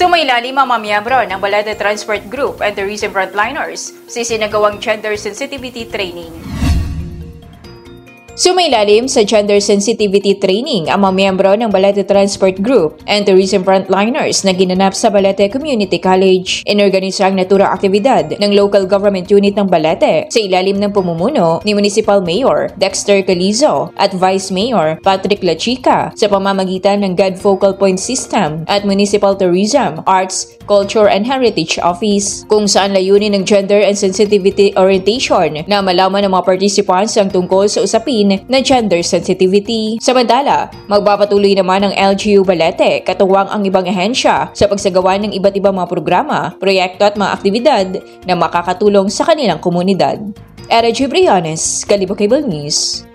Sumailalim ang mga miyembro ng Balete Transport Group and Tourism Frontliners sa isinagawang gender sensitivity training. Sumailalim sa gender sensitivity training ang mga miyembro ng Balete Transport Group and Tourism Frontliners na ginanap sa Balete Community College. Inorganisa ang naturang aktibidad ng local government unit ng Balete sa ilalim ng pamumuno ni Municipal Mayor Dexter Calizo at Vice Mayor Patrick Lachica sa pamamagitan ng God Focal Point System at Municipal Tourism, Arts, Culture and Heritage Office, kung saan layunin ng gender and sensitivity orientation na malaman ng mga participants ang tungkol sa usapin na gender sensitivity. Samantala, magpapatuloy naman ang LGU Balete katuwang ang ibang ahensya sa pagsagawa ng iba't ibang mga programa, proyekto at mga aktibidad na makakatulong sa kanilang komunidad. Era Gibriones, Kalibo Cable News.